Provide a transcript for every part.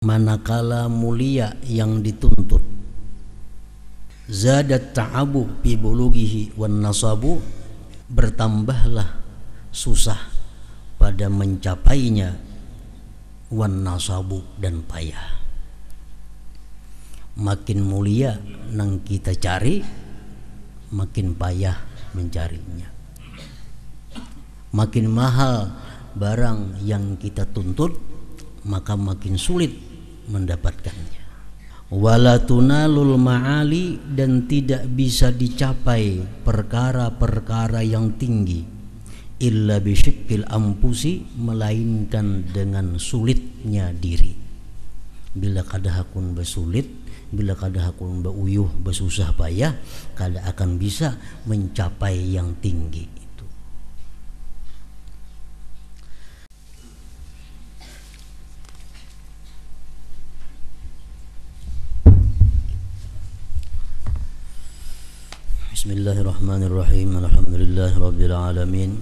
manakala mulia yang dituntut. Zadat ta'abu fi bulughihi wan nasabu, bertambahlah susah pada mencapainya, wan nasabu, dan payah. Makin mulia nang kita cari, makin payah mencarinya. Makin mahal barang yang kita tuntut, maka makin sulit mendapatkannya. Wala tunalul ma'ali, dan tidak bisa dicapai perkara-perkara yang tinggi, illa bisyikkil ampusi, melainkan dengan sulitnya diri. Bila kadahakun bersulit, bila kadahakun beuyuh, bersusah payah, kada akan bisa mencapai yang tinggi. Bismillahirrahmanirrahim. Alhamdulillahirabbil alamin.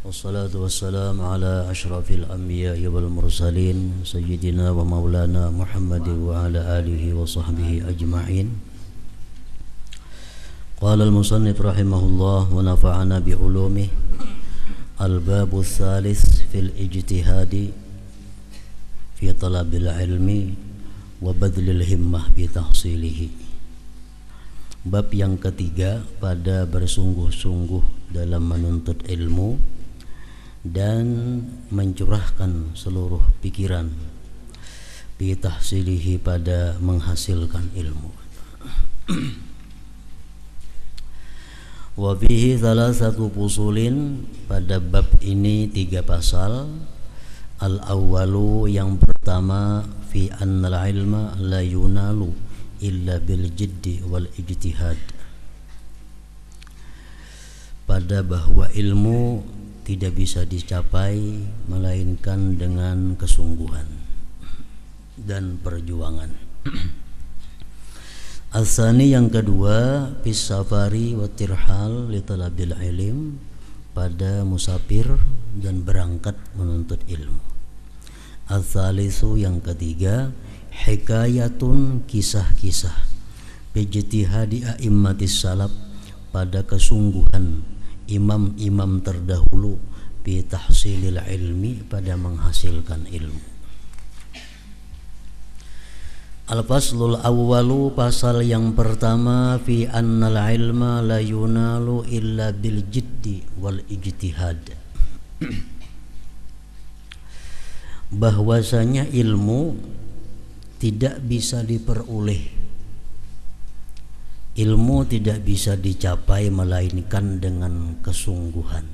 Wassalatu wassalamu ala asyrafil anbiya'i wal mursalin sayyidina wa maulana Muhammadin wa ala alihi wa sahbihi ajma'in. Qala al-musannif rahimahullah wa nafa'ana bi ulumihi. Al-babu tsalits fil ijtihadi fi talabil ilmi wa badlil himmah bi tahsilihi. Bab yang ketiga pada bersungguh-sungguh dalam menuntut ilmu dan mencurahkan seluruh pikiran bi tahsilihi, pada menghasilkan ilmu. Wa fihi thalathatu fusulin, pada bab ini 3 pasal. Al-awwalu, yang pertama, fi annal ilma la yunalu illa bil jiddi wal ijtihad, pada bahwa ilmu tidak bisa dicapai melainkan dengan kesungguhan dan perjuangan. Asani, yang kedua, fis safari wa tirhal li talabil ilm, pada musafir dan berangkat menuntut ilmu. Al-thalitsu, yang ketiga, hikayatun, kisah-kisah bijtihadi a'immatis salaf, pada kesungguhan imam-imam terdahulu bi tahsilil ilmi, pada menghasilkan ilmu. Al-faslul awwalu, pasal yang pertama, fi annal ilma la yunalu illa bil jiddi wal ijtihad, bahwasanya ilmu tidak bisa diperoleh, ilmu tidak bisa dicapai melainkan dengan kesungguhan.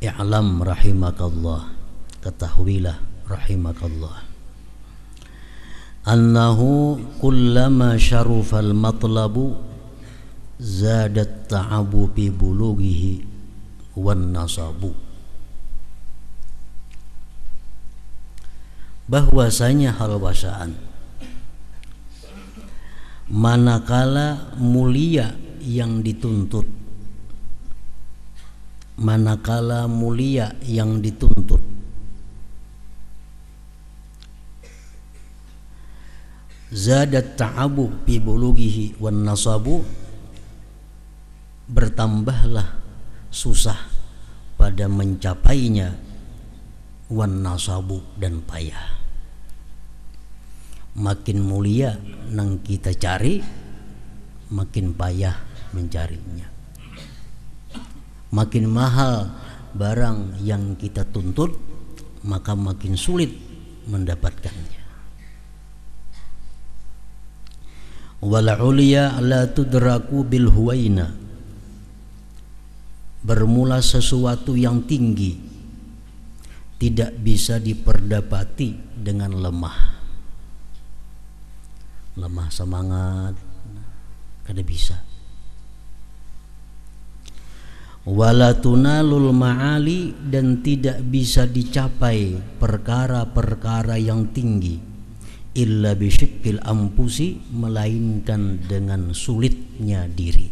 I'lam rahimakallah, ketahuilah rahimakallah, annahu kullama syarufal matlabu zadat ta'abu bi bulughihi wan nasabu, bahwasanya hal wasaan, manakala mulia yang dituntut, manakala mulia yang dituntut, zadat ta'abu bi bulughihi wan nasabu, bertambahlah susah pada mencapainya, wan nasabu, dan payah. Makin mulia nang kita cari, makin payah mencarinya. Makin mahal barang yang kita tuntut, maka makin sulit mendapatkannya. Wal ulya la tudraku bil huwaina, bermula sesuatu yang tinggi tidak bisa diperdapati dengan lemah. Lemah semangat kada bisa. Wala tunalul ma'ali, dan tidak bisa dicapai perkara-perkara yang tinggi, illa bisyikkil ampusi, melainkan dengan sulitnya diri.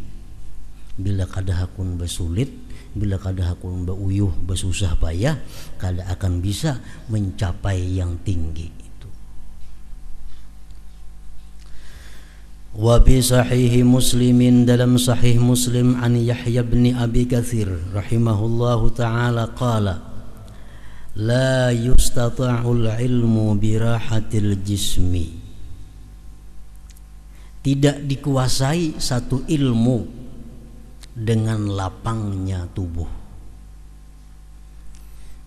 Bila kadahakun bersulit, bila kada hakul uyuh bersusah payah kada akan bisa mencapai yang tinggi itu. Wa fi sahih Muslimin, dalam sahih Muslim, an Yahya bin Abi Katsir rahimahullahu taala qala la yustata'ul ilmu birahatil jismi, tidak dikuasai satu ilmu dengan lapangnya tubuh.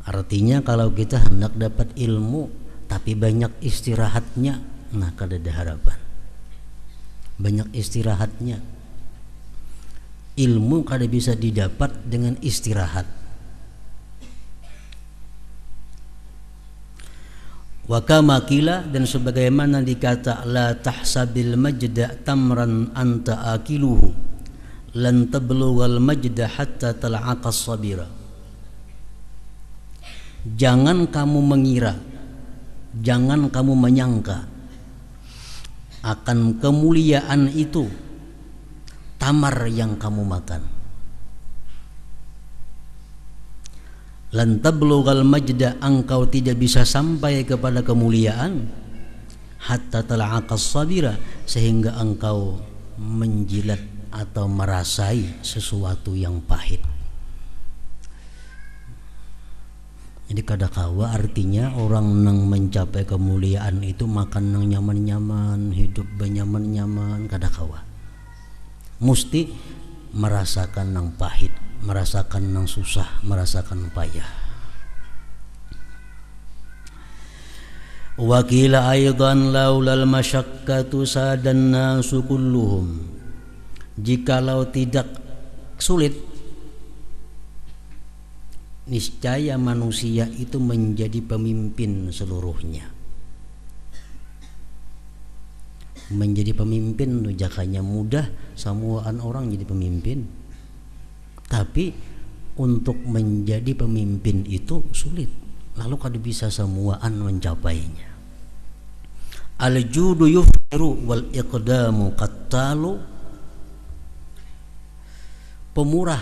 Artinya kalau kita hendak dapat ilmu tapi banyak istirahatnya, nah kada ada harapan. Banyak istirahatnya, ilmu kada bisa didapat dengan istirahat. Wa kama qila, dan sebagaimana dikata la tahsabil majda tamran anta akiluhu lan tablughal majda hatta tal'aqas sabira. Jangan kamu mengira, jangan kamu menyangka akan kemuliaan itu tamar yang kamu makan. Lan tablughal majda, engkau tidak bisa sampai kepada kemuliaan hatta tal'aqas sabira, sehingga engkau menjilat atau merasai sesuatu yang pahit. Jadi kadakawa artinya orang nang mencapai kemuliaan itu makan nang nyaman-nyaman, hidup benyaman-nyaman, kadakawa. Mesti merasakan nang pahit, merasakan nang susah, merasakan payah. Wa qila aidan laulal masyaqqatu sadan nasu kulluhum, jikalau tidak sulit niscaya manusia itu menjadi pemimpin seluruhnya. Menjadi pemimpin jakanya mudah, samuaan orang jadi pemimpin. Tapi untuk menjadi pemimpin itu sulit. Lalu kada bisa semuaan mencapainya. Al-judu yufqiru wal iqdamu qattalu. Pemurah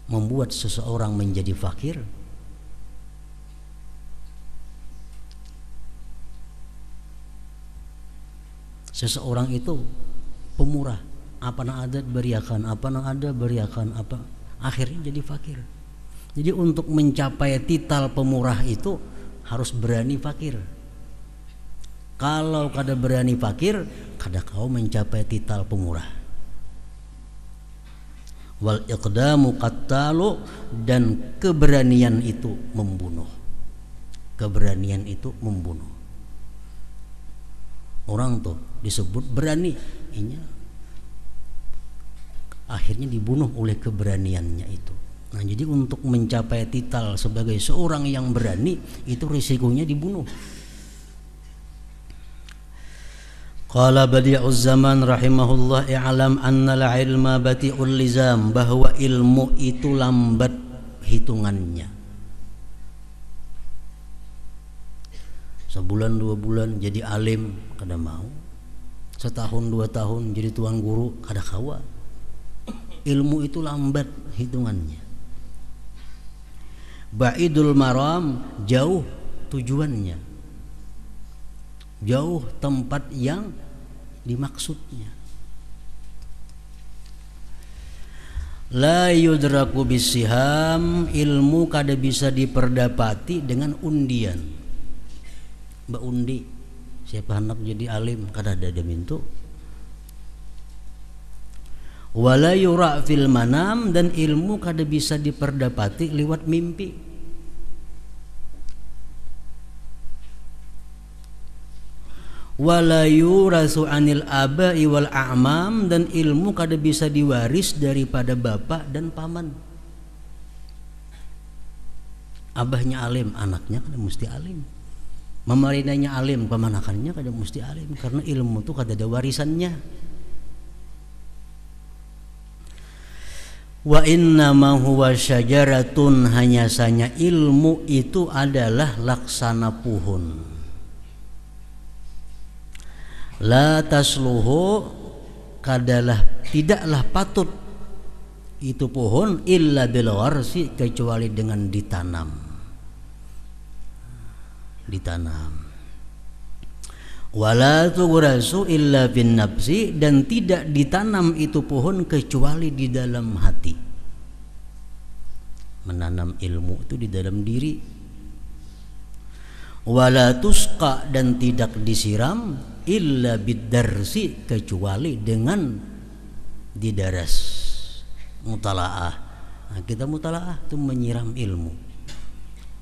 membuat seseorang menjadi fakir. Seseorang itu pemurah, apa nang ada beriakan, apa nang ada beriakan, apa akhirnya jadi fakir. Jadi untuk mencapai titel pemurah itu harus berani fakir. Kalau kada berani fakir, kada kau mencapai titel pemurah. Wal iqdamu qattalu, dan keberanian itu membunuh. Keberanian itu membunuh. Orang tuh disebut berani, akhirnya dibunuh oleh keberaniannya itu. Nah, jadi untuk mencapai titel sebagai seorang yang berani itu risikonya dibunuh. Qala badi'uz zaman rahimahullah, i'lam annal ilma bati'ul lizam, bahwa ilmu itu lambat hitungannya. Sebulan 2 bulan jadi alim kada mau, setahun 2 tahun jadi tuan guru kada kawa. Ilmu itu lambat hitungannya. Ba'idul maram, jauh tujuannya, jauh tempat yang dimaksudnya. La yudraku bisiham, ilmu kada bisa diperdapati dengan undian. Mbak undi siapa hendak jadi alim kada ada mintu. Wala yura fil manam, dan ilmu kada bisa diperdapati lewat mimpi. Wala yurasu anil abai wal a'mam, dan ilmu kada bisa diwaris daripada bapak dan paman. Abahnya alim, anaknya kada mesti alim. Mamarinanya alim, pemanakannya kada mesti alim, karena ilmu itu kada ada warisannya. Wa inna ma huwa syajaratun, hanya saja ilmu itu adalah laksana pohon. La tasluhu, tidaklah patut itu pohon illa bil gharsi, kecuali dengan ditanam. Wala tughrasu illa bin nafsi, dan tidak ditanam itu pohon kecuali di dalam hati. Menanam ilmu itu di dalam diri. Wala tusqa, dan tidak disiram illa bidarsi, kecuali dengan didaras, mutalaah. Nah, kita mutalaah itu menyiram ilmu,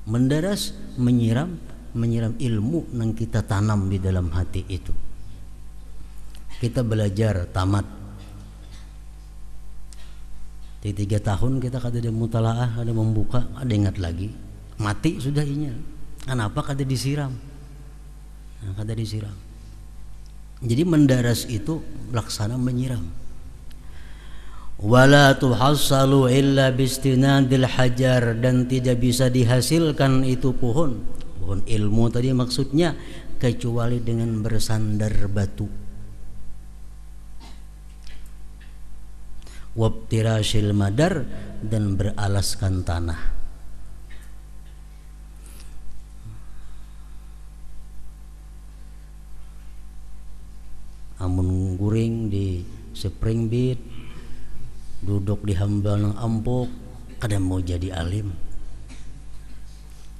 mendaras, menyiram ilmu yang kita tanam di dalam hati itu. Kita belajar tamat di 3 tahun, kita kada ada mutalaah, ada membuka, ada ingat lagi, mati sudah inya. Kenapa kada disiram? Nah, kada disiram. Jadi mendaras itu laksana menyiram. Wala tuhassalu illa bistinadil hajar, dan tidak bisa dihasilkan itu pohon ilmu tadi maksudnya, kecuali dengan bersandar batu. Wabtirasyil madar, dan beralaskan tanah. Amun guring di spring bed, duduk di hambal nang ampuk, kada mau jadi alim.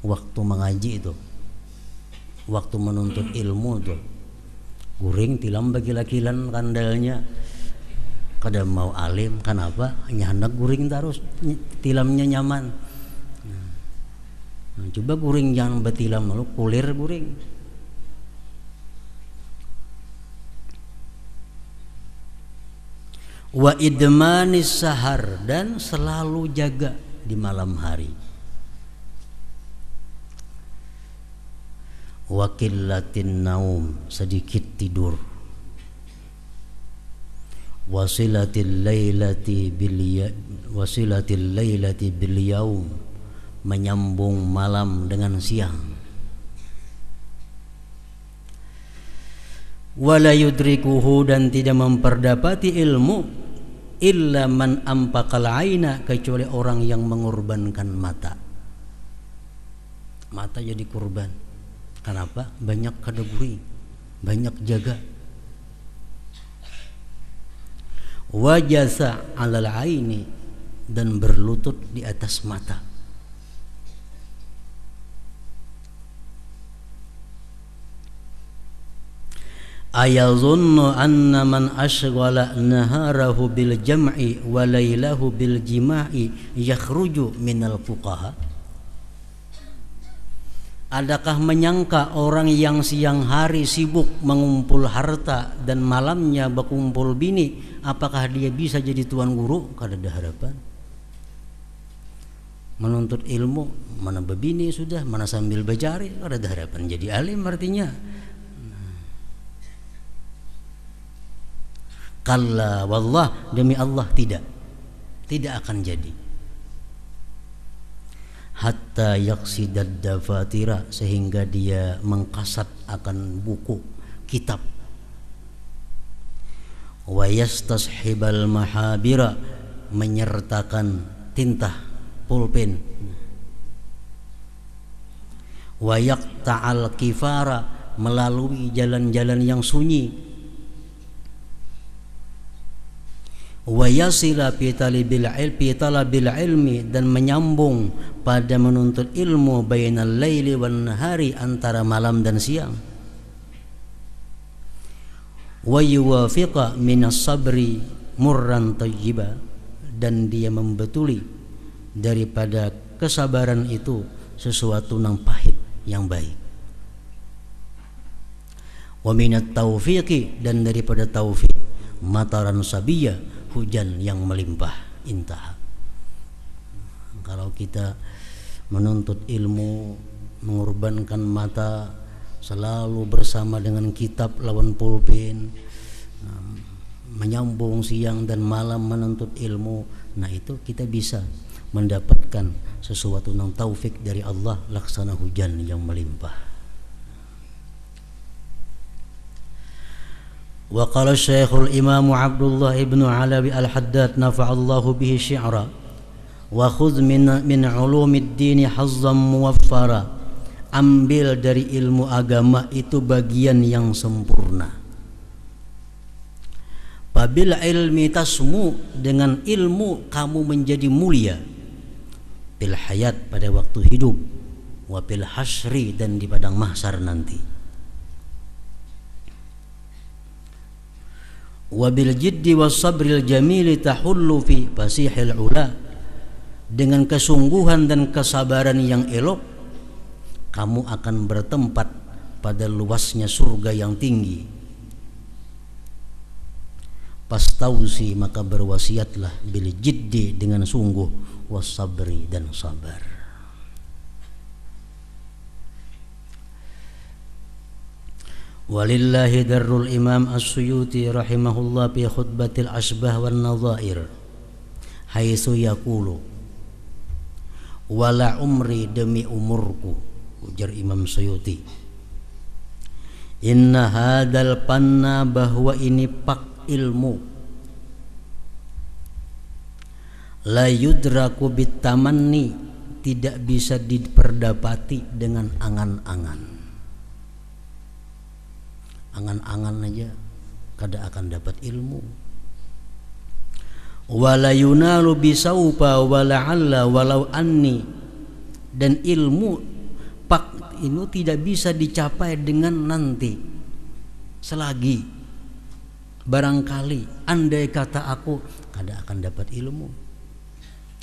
Waktu mengaji itu, waktu menuntut ilmu itu, guring tilam bagi lakilan kandalnya, kada mau alim. Kenapa? Hanya hendak guring terus, tilamnya nyaman. Nah, coba guring jangan betilam lalu kulir guring. Wa idmanis sahar, dan selalu jaga di malam hari. Wa qillatin naum, sedikit tidur. Wasilatil lailati bil yaum, menyambung malam dengan siang. Wala yudrikuhu, dan tidak memperdapati ilmu illa man ampaqal aina, kecuali orang yang mengorbankan mata. Mata jadi kurban. Kenapa? Banyak kadaguri, banyak jaga. Wajasa alal aini, dan berlutut di atas mata. Ayazunnu anna man ashghala naharahu bil jam'i wa laylahu bil jima'i yakhruju minal fuqaha. Adakah menyangka orang yang siang hari sibuk mengumpul harta dan malamnya berkumpul bini, apakah dia bisa jadi tuan guru? Kada ada harapan. Menuntut ilmu, mana bebini sudah, mana sambil bejari, kada ada harapan jadi alim artinya. Kalla wallah, demi Allah tidak akan jadi. Hatta yaqsidad dafatira, sehingga dia mengkasat akan buku kitab. Wa yastashibal mahabira, menyertakan tinta pulpen. Wa yaqta'al kifara, melalui jalan-jalan yang sunyi. Wa yasila fi talabil ilmi, dan menyambung pada menuntut ilmu bainal laili wan nahari, antara malam dan siang. Wa yuwafiqa minas sabri murran tayyiba, dan dia membetuli daripada kesabaran itu sesuatu yang pahit yang baik. Wa minat taufiqi, dan daripada taufik mataran sabiyya, hujan yang melimpah. Intah. Kalau kita menuntut ilmu, mengorbankan mata, selalu bersama dengan kitab lawan pulpen, menyambung siang dan malam menuntut ilmu, nah itu kita bisa mendapatkan sesuatu yang taufik dari Allah, laksana hujan yang melimpah. Wa qala Syekhul Imam Abdullah ibnu Alawi Al-Haddad nafa'allahu bihi syi'ra wa khudh min ulumid dini hazzam muwaffara, ambil dari ilmu agama itu bagian yang sempurna. Babil ilmi tasmu, dengan ilmu kamu menjadi mulia, bil hayat pada waktu hidup, wa bil hasyri dan di padang mahsyar nanti, wa bil jiddi was sabril jamili tahullu fi fasihil ula, dengan kesungguhan dan kesabaran yang elok kamu akan bertempat pada luasnya surga yang tinggi. Pastausi, maka berwasiatlah, bil jiddi dengan sungguh, wasabri dan sabar. Walillahi darrul Imam As-Suyuti rahimahullah fi khutbatil asbah wan nadhair haitsu yaqulu wala umri, demi umurku, ujar Imam Suyuti, inna hadal panna, bahwa ini pak ilmu, la yudraku bitamanni, tidak bisa diperdapati dengan angan-angan. Angan-angan aja kada akan dapat ilmu. Wala yunalu bisaufa wala'alla walau anni, dan ilmu pak ini tidak bisa dicapai dengan nanti, selagi, barangkali, andai kata aku, kada akan dapat ilmu.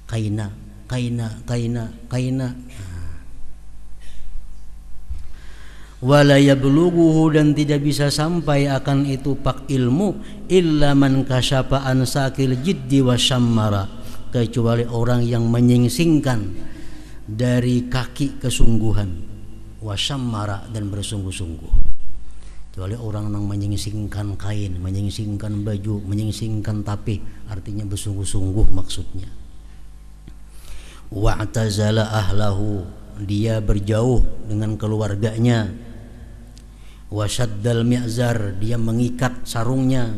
Kaina. Wala yablughuhu, dan tidak bisa sampai akan itu pak ilmu, illa man kasyafa an sakil jiddi wasyammara, kecuali orang yang menyingsingkan dari kaki kesungguhan, wasyammara, dan bersungguh-sungguh. Kecuali orang yang menyingsingkan kain, menyingsingkan baju, menyingsingkan tapih, artinya bersungguh-sungguh maksudnya. Wa'tazala ahlahu, dia berjauh dengan keluarganya. Wasyaddal mi'zar, dia mengikat sarungnya.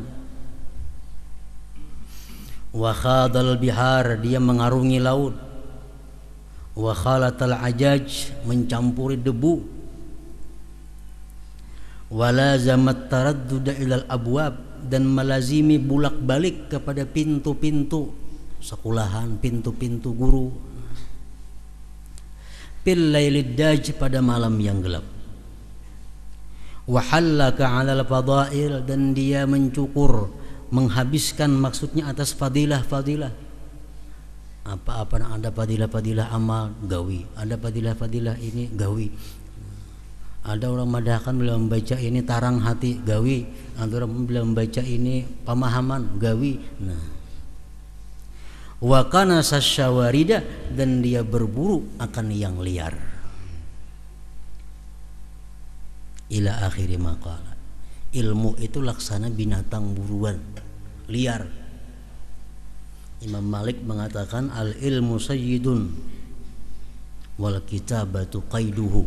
Wa khadal bihar, dia mengarungi laut. Wa khalatal ajaj, mencampuri debu. Walazamat taradduda ilal abwab, dan melazimi bulak-balik kepada pintu-pintu sekolahan, pintu-pintu guru. Fil lailid daj, pada malam yang gelap. Wahallaka 'alal fadail, dan dia mencukur, menghabiskan maksudnya atas fadilah-fadilah. Apa-apa ada fadilah-fadilah amal, gawi. Ada fadilah-fadilah ini, gawi. Ada orang madahkan bila membaca ini tarang hati, gawi. Ada orang bila membaca ini pemahaman, gawi. Nah, wa kana sasyawarida, dan dia berburu akan yang liar. Ila akhiri maqala, ilmu itu laksana binatang buruan, liar. Imam Malik mengatakan al ilmu sayyidun wal kitabatu qaiduhu,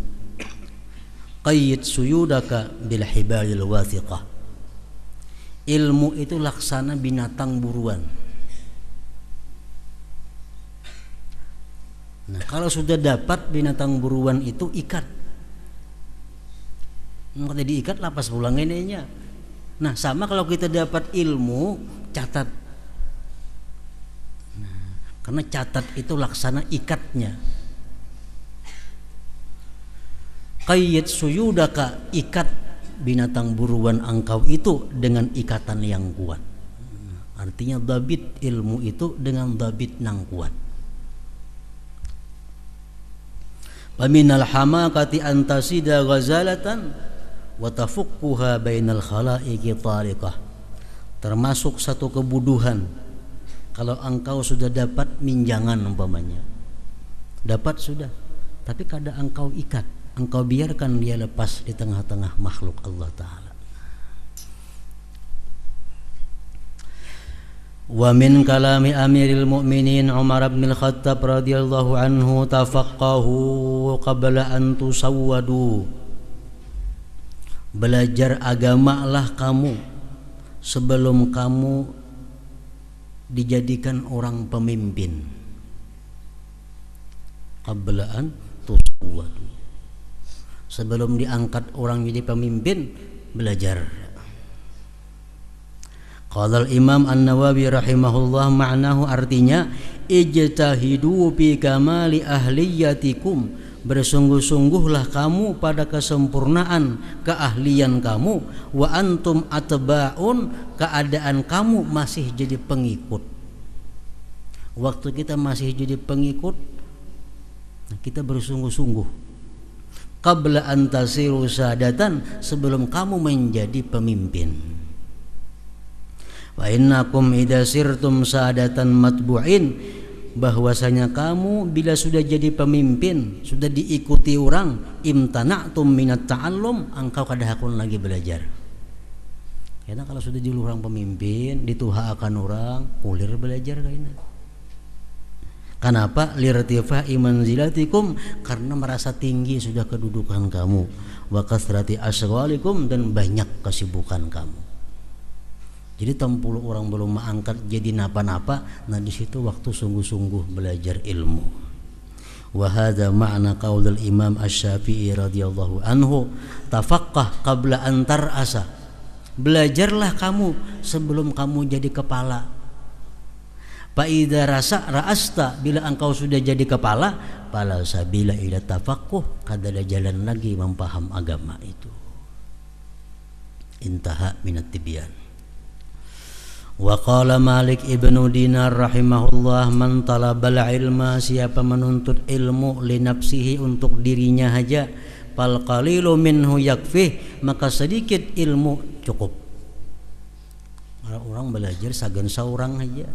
qayyid suyudaka bil hibalil wathiqah. Ilmu itu laksana binatang buruan. Nah, kalau sudah dapat binatang buruan itu, ikat. Maka diikat, lapas pulang ininya. Nah, sama kalau kita dapat ilmu, catat. Nah, karena catat itu laksana ikatnya. Qayyid suyudaka, ikat binatang buruan engkau itu dengan ikatan yang kuat. Artinya dabit ilmu itu dengan dabit yang kuat. Paminal hamakati antasida ghazalatan wa tafukkuha bainal khalaiqi tariqah. Termasuk satu kebuduhan kalau engkau sudah dapat minjangan umpamanya. Dapat sudah, tapi kada engkau ikat, engkau biarkan dia lepas di tengah-tengah makhluk Allah Ta'ala. Wa min kalami Amiril Mu'minin Umar bin Al-Khattab radhiyallahu anhu, tafaqqahu qabla an tusawwadu. Belajar agamalah kamu sebelum kamu dijadikan orang pemimpin, qabla an tusawwadu, sebelum diangkat orang jadi pemimpin, belajar. Qala al-Imam An-Nawawi rahimahullah, ma'nahu, artinya ijtahidu fi kamali ahliyatikum, bersungguh-sungguhlah kamu pada kesempurnaan keahlian kamu, wa antum atba'un, keadaan kamu masih jadi pengikut. Waktu kita masih jadi pengikut, kita bersungguh-sungguh. Qabla an tasiru sadatan, sebelum kamu menjadi pemimpin. Wa innakum idza sirtum sadatan matbu'in, bahwasanya kamu bila sudah jadi pemimpin, sudah diikuti orang, imtana'tum minat ta'allum, engkau kada hakun lagi belajar. Karena kalau sudah jadi orang pemimpin, dituhaakan orang, kulir belajar kayaknya. Kenapa? Lirtifa'i manzilatikum, karena merasa tinggi sudah kedudukan kamu, wa kasrati asghalikum, dan banyak kesibukan kamu. Jadi 60 orang belum mengangkat jadi napa-napa, nah di situ waktu sungguh-sungguh belajar ilmu. Wa hadza ma'na qaulul Imam Asy-Syafi'i radhiyallahu anhu, tafaqqah qabla an tar'asa, belajarlah kamu sebelum kamu jadi kepala. Fa idza ra'asta, bila engkau sudah jadi kepala, fala sabila ila tafaqquh, kada ada jalan lagi memaham agama itu. Intaha minat tibyan. Wa qala Malik ibnu Dinar rahimahullah, man talabal ilma, siapa menuntut ilmu, li nafsihi, untuk dirinya saja, fal qalilu minhu yakfih, maka sedikit ilmu cukup. Orang belajar sagan saurang saja,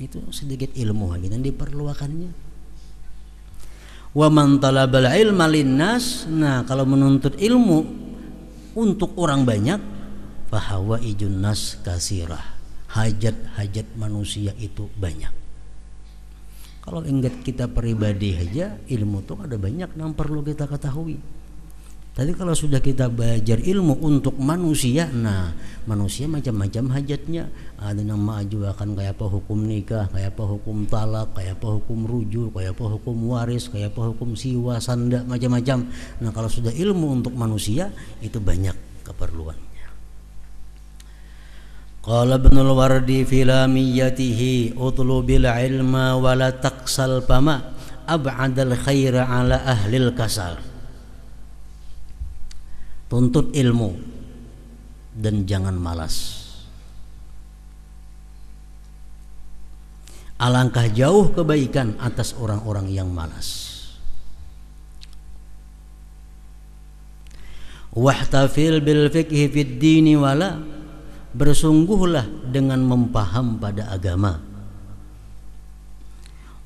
itu sedikit ilmu aja dan diperluakannya. Wa man talabal ilma linnas, nah kalau menuntut ilmu untuk orang banyak, fahawa ijun nas kasirah, hajat-hajat manusia itu banyak. Kalau ingat kita pribadi aja, ilmu itu ada banyak yang perlu kita ketahui. Tadi kalau sudah kita belajar ilmu untuk manusia, nah manusia macam-macam hajatnya. Ada yang mengajukan kayak apa hukum nikah, kayak apa hukum talak, kayak apa hukum rujuk, kayak apa hukum waris, kayak apa hukum siwa, sanda, macam-macam. Nah kalau sudah ilmu untuk manusia, itu banyak keperluan. Qala Ibnul Wardi fi lamiyatihi, utlubil ilma wa la taqsal fama ab'adal khaira ala ahlil kasal. Tuntut ilmu dan jangan malas. Alangkah jauh kebaikan atas orang-orang yang malas. Wahtafil bil fiqhi fid dini wala, bersungguhlah dengan mempaham pada agama.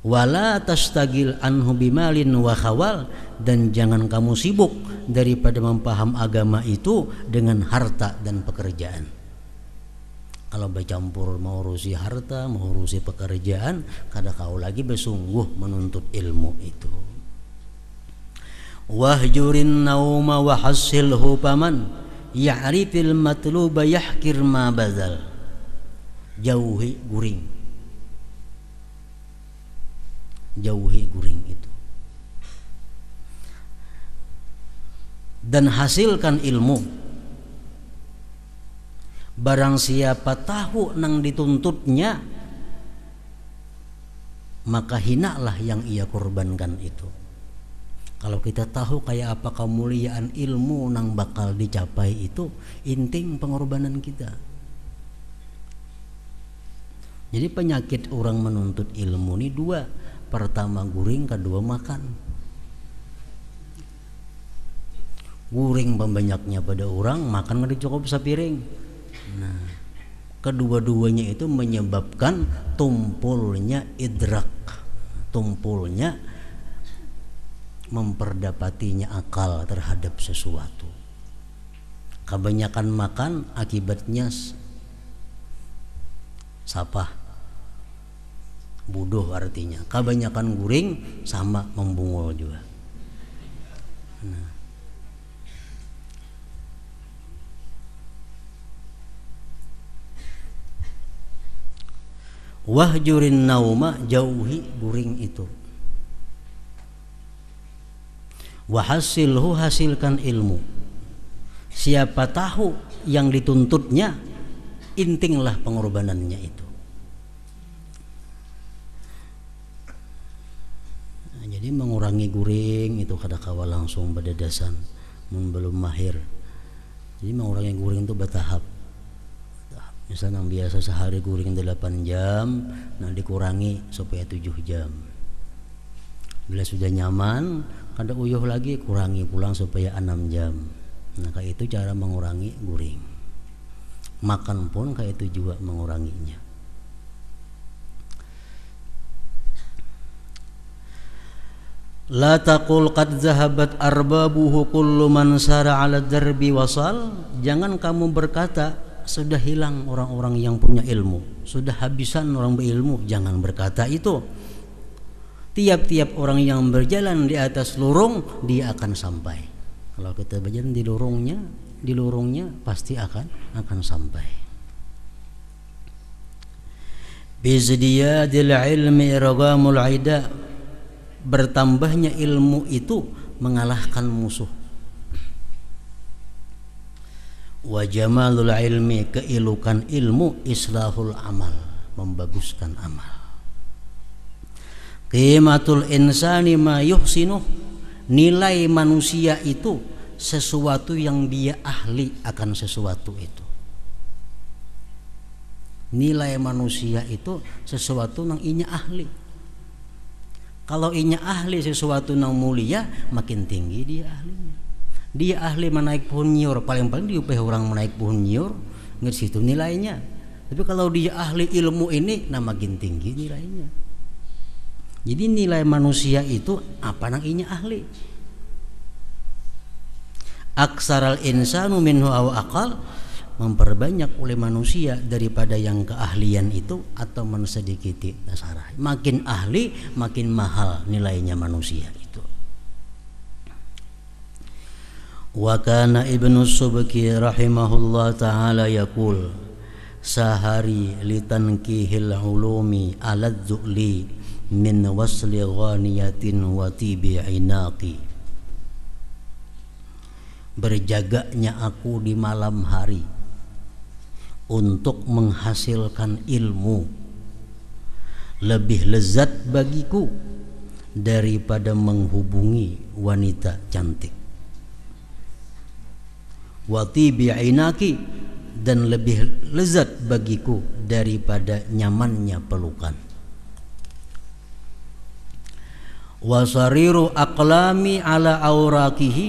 Wala tastagil anhu bimalin wa khawal, dan jangan kamu sibuk daripada mempaham agama itu dengan harta dan pekerjaan. Kalau bercampur mau urusi harta, mau urusi pekerjaan, kada kau lagi bersungguh menuntut ilmu itu. Wahjurin nauma wa hasilhu paman ya'rifil matluba yahkir ma bazal, jauhi guring, jauhi guring itu, dan hasilkan ilmu. Barang siapa tahu nang dituntutnya, maka hinalah yang ia korbankan itu. Kalau kita tahu kayak apa kemuliaan ilmu nang bakal dicapai itu, inting pengorbanan kita. Jadi penyakit orang menuntut ilmu ini dua. Pertama guring, kedua makan. Guring pembanyaknya pada orang, makan nggak cukup sepiring. Nah, kedua-duanya itu menyebabkan tumpulnya idrak, tumpulnya memperdapatinya akal terhadap sesuatu. Kebanyakan makan akibatnya sapah, bodoh artinya. Kebanyakan guring sama membungul juga. Nah, Wahjurin nauma, jauhi guring itu. Wahasilhu, hasilkan ilmu. Siapa tahu yang dituntutnya, intinglah pengorbanannya itu. Nah, jadi mengurangi guring itu kadakawa langsung badadasan mun belum mahir. Jadi mengurangi guring itu bertahap. Misalnya yang biasa sehari guring 8 jam, nah dikurangi supaya 7 jam. Bila sudah nyaman, kada uyuh lagi, kurangi pulang supaya 6 jam. Nah kayak itu cara mengurangi guring. Makan pun kayak itu juga menguranginya. La taqul qad zahabat arbabuhu kullu man sara 'ala darbi wasal. Jangan kamu berkata sudah hilang orang-orang yang punya ilmu, sudah habisan orang berilmu. Jangan berkata itu. Tiap-tiap orang yang berjalan di atas lurung, dia akan sampai. Kalau kita berjalan di lurungnya pasti akan sampai. Bizdiyadil ilmi irgamul aida. Bertambahnya ilmu itu mengalahkan musuh. Wa jamalul ilmi, keilukan ilmu, islahul amal, membaguskan amal. Qimatul insani ma yuhsinuh, nilai manusia itu sesuatu yang dia ahli akan sesuatu itu. Nilai manusia itu sesuatu yang inya ahli. Kalau inya ahli sesuatu yang mulia, makin tinggi dia ahlinya. Dia ahli menaik pohon nyiur, paling-paling diupah orang menaik pohon nyiur, nggak situ nilainya. Tapi kalau dia ahli ilmu ini, nah makin tinggi nilainya. Jadi nilai manusia itu apa nang inya ahli. Aksaral insanu minhu aw aqal, memperbanyak oleh manusia daripada yang keahlian itu atau mensedikiti dasarah. Makin ahli, makin mahal nilainya manusia itu. Wa kana Ibnu Subki rahimahullah ta'ala yaqul sahari litankihil ulumi aladzu li min wasli ghaniyatin wa tibi inaqi. Berjaganya aku di malam hari untuk menghasilkan ilmu lebih lezat bagiku daripada menghubungi wanita cantik. Wati bi'inaki, dan lebih lezat bagiku daripada nyamannya pelukan. Wasariru aqlami ala aurakihi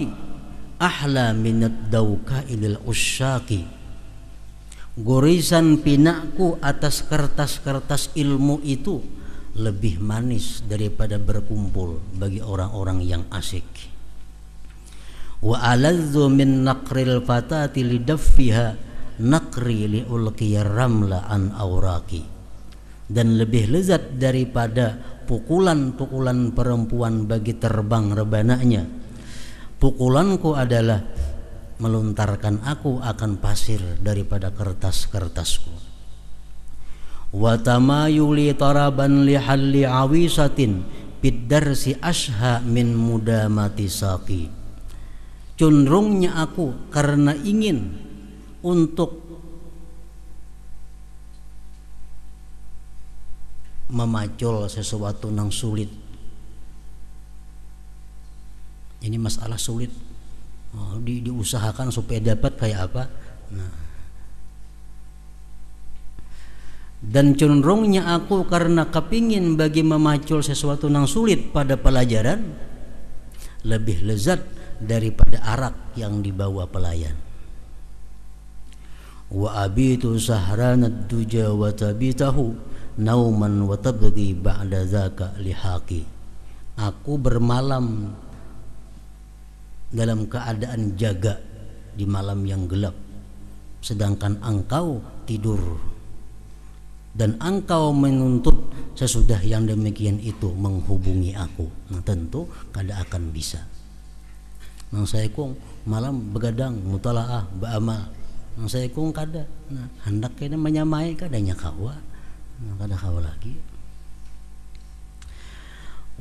ahla minad dauka ilil usyaki. Gorisan pinakku atas kertas-kertas ilmu itu lebih manis daripada berkumpul bagi orang-orang yang asik. Wa aladzu min naqril fatati lidaffiha naqri liulqiyar ramla an auraki. Dan lebih lezat daripada pukulan-pukulan perempuan bagi terbang rebananya, pukulanku adalah meluntarkan aku akan pasir daripada kertas-kertasku. Wa tamayuli taraban li halli awisatin biddarsi asha min mudamati saqi. Cenderungnya aku karena ingin untuk memacul sesuatu yang sulit. Ini masalah sulit, diusahakan supaya dapat kayak apa. Nah. Dan cenderungnya aku karena kepingin bagi memacul sesuatu yang sulit pada pelajaran lebih lezat daripada arak yang dibawa pelayan. Wa abitu sahranad duja wa tabitahu nauman wa tabghi ba'da zaka lihaqi. Aku bermalam dalam keadaan jaga di malam yang gelap, sedangkan engkau tidur, dan engkau menuntut sesudah yang demikian itu menghubungi aku. Nah tentu kada akan bisa. Nang saya kong malam begadang mutalaah baamal, nang saya kong kada. Nah hendak kena menyamai kadanya kawa. Kada hawa lagi.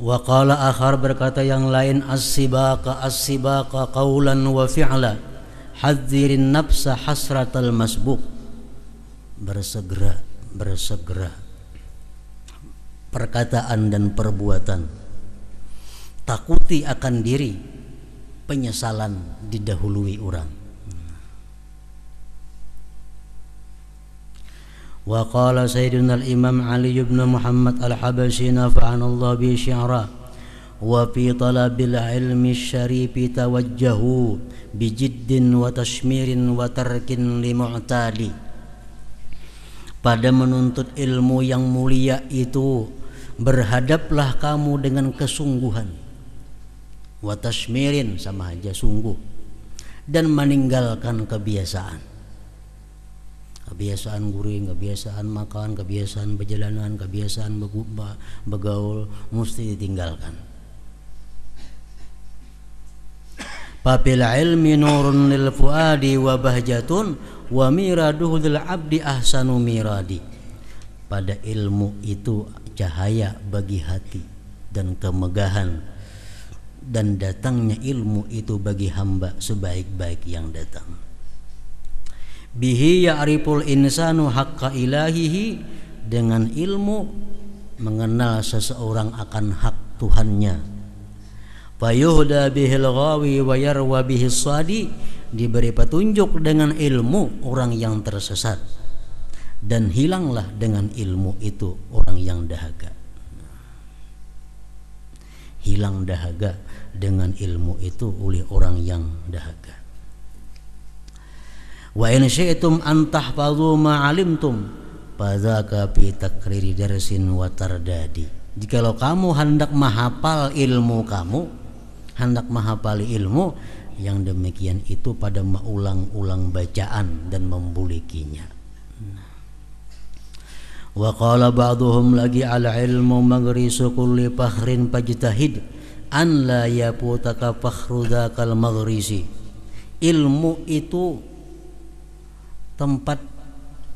Wa qala akhar, berkata yang lain, as-sibaqa qaulan wa fi'la hadzirin nafsa hasratal masbuq. Bersegera perkataan dan perbuatan, takuti akan diri penyesalan didahului orang. Wa qala sayyiduna al-imam Ali ibn Muhammad al-Habashi nafa'anallahu bi syi'ra wa fi talabil ilmi syarifi tawajjahu bi jiddin wa tashmirin wa tarkin li mu'tali. Pada menuntut ilmu yang mulia itu berhadaplah kamu dengan kesungguhan, wa tashmirin sama aja sungguh, dan meninggalkan kebiasaan guring, kebiasaan makan, kebiasaan perjalanan, kebiasaan begaul mesti ditinggalkan. Papil ilmi nurun lil fuadi wa bahjatun wa miraduhu lil abdi ahsanu miradi. Pada ilmu itu cahaya bagi hati dan kemegahan, dan datangnya ilmu itu bagi hamba sebaik-baik yang datang. Bihi ya'riful insanu haqqa ilahihi, dengan ilmu mengenal seseorang akan hak Tuhannya. Fayuhda bihil ghawi wa yarwa bihis sadi, diberi petunjuk dengan ilmu orang yang tersesat, dan hilanglah dengan ilmu itu orang yang dahaga. Hilang dahaga dengan ilmu itu oleh orang yang dahaga. Wa in syi'tum an tahfazu ma 'alimtum fadzaka fi takriri darsin wa tardadi. Jikalau kamu hendak menghafal ilmu yang demikian itu pada mengulang-ulang bacaan dan membulikinya. Wa qala ba'dhum lagi ala ilmu maghrisu kulli fakhrin fajtahid an la yaputaka fakhru dzakal maghrisi. Ilmu itu tempat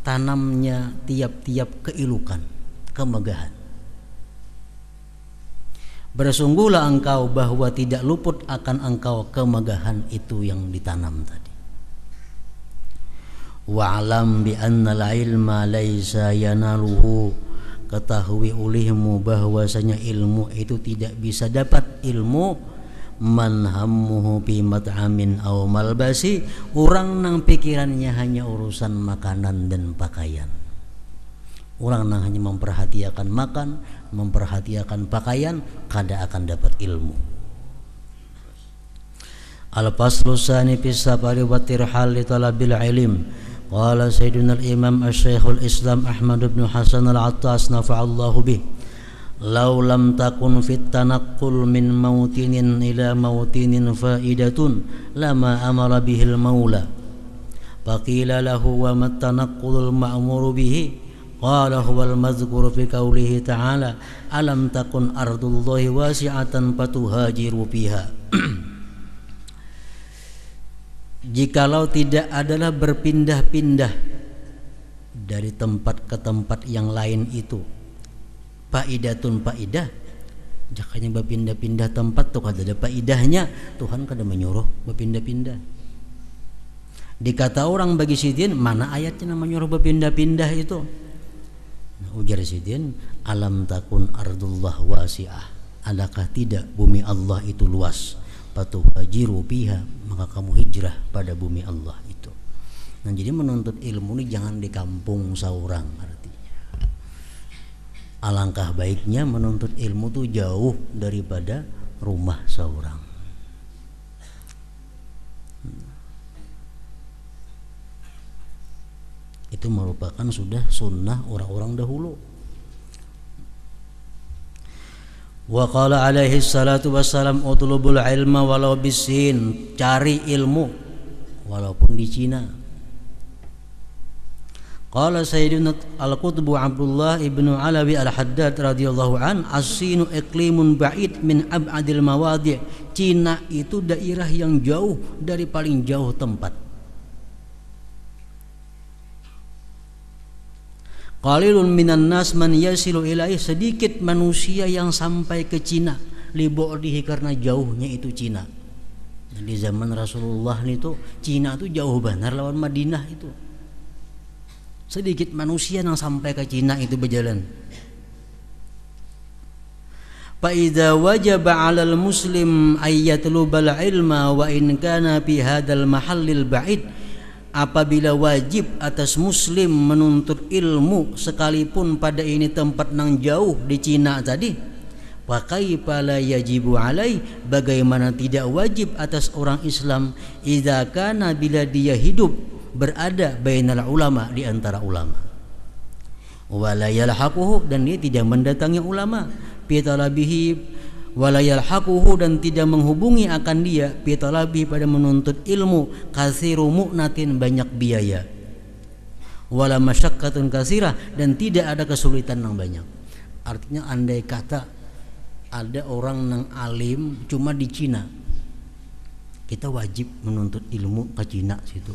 tanamnya tiap-tiap keilukan, kemegahan. Bersungguhlah engkau bahwa tidak luput akan engkau kemegahan itu yang ditanam tadi. Wa'lam bi annal ilma laisa yanaluhu, ketahui olehmu bahwasanya ilmu itu tidak bisa dapat ilmu man hammuhu bi mat'amin aw malbasi, orang nang pikirannya hanya urusan makanan dan pakaian. Orang nang hanya memperhatikan makan, memperhatikan pakaian, kada akan dapat ilmu. Al-faslu tsani fi safari wa tirhal li talabil ilm. Qala sayyiduna al-imam asy-syaikh al-islam Ahmad bin Hasan al-Attas nafa'allahu bih, law lam takun fit tanaqqul min mautinin ila mautinin fa'idatun lama amara bihil maula. Faqila lahu wa mat tanaqqulul ma'muru bihi, qala huwal madhkuru fi qawlihi ta'ala alam takun ardullahi wasi'atan fatuhajiru fiha. Jikalau tidak adalah berpindah-pindah dari tempat ke tempat yang lain itu faidatun faidah, jakanya berpindah-pindah tempat tuh kada ada faidahnya, Tuhan kada menyuruh berpindah-pindah. Dikata orang bagi sidin, mana ayatnya menyuruh berpindah-pindah itu? Ujar sidin, alam takun ardullah wasi'ah, adakah tidak bumi Allah itu luas? Fatuhajiru biha, maka kamu hijrah pada bumi Allah itu. Nah, jadi menuntut ilmu ini jangan di kampung seorang, artinya. Alangkah baiknya menuntut ilmu itu jauh daripada rumah seorang. Itu merupakan sudah sunnah orang-orang dahulu. Wa qala alaihi salatu wassalam utlubul ilma walau bisin, cari ilmu walaupun di Cina. Qala sayyiduna al-qutbu Abdullah ibnu Alawi al-Haddad radhiyallahu an, as-sinu iqlimun ba'id min ab'adil mawadi'. Cina itu daerah yang jauh dari paling jauh tempat. Qalilun minan nas man yasilu ilaihi, sedikit manusia yang sampai ke Cina, li bu'dihi, karena jauhnya itu Cina. Di zaman Rasulullah itu Cina itu jauh benar lawan Madinah itu. Sedikit manusia yang sampai ke Cina itu berjalan. Fa idza wajaba 'alal muslim ay yatlubal ilma wa in kana fi hadzal mahallil ba'id, apabila wajib atas muslim menuntut ilmu sekalipun pada ini tempat nang jauh di Cina tadi, wa kaifa la yajibu alai, bagaimana tidak wajib atas orang Islam idza kana, bila dia hidup berada bainal ulama, di antara ulama, wala yalhaquhu, dan dia tidak mendatangi ulama, fi talabihi wala yalhaquhu, dan tidak menghubungi akan dia fi talabihi, pada menuntut ilmu, katsiru mu'natin, banyak biaya, wala masyaqqatun katsirah, dan tidak ada kesulitan yang banyak. Artinya andai kata ada orang yang alim cuma di Cina, kita wajib menuntut ilmu ke Cina situ.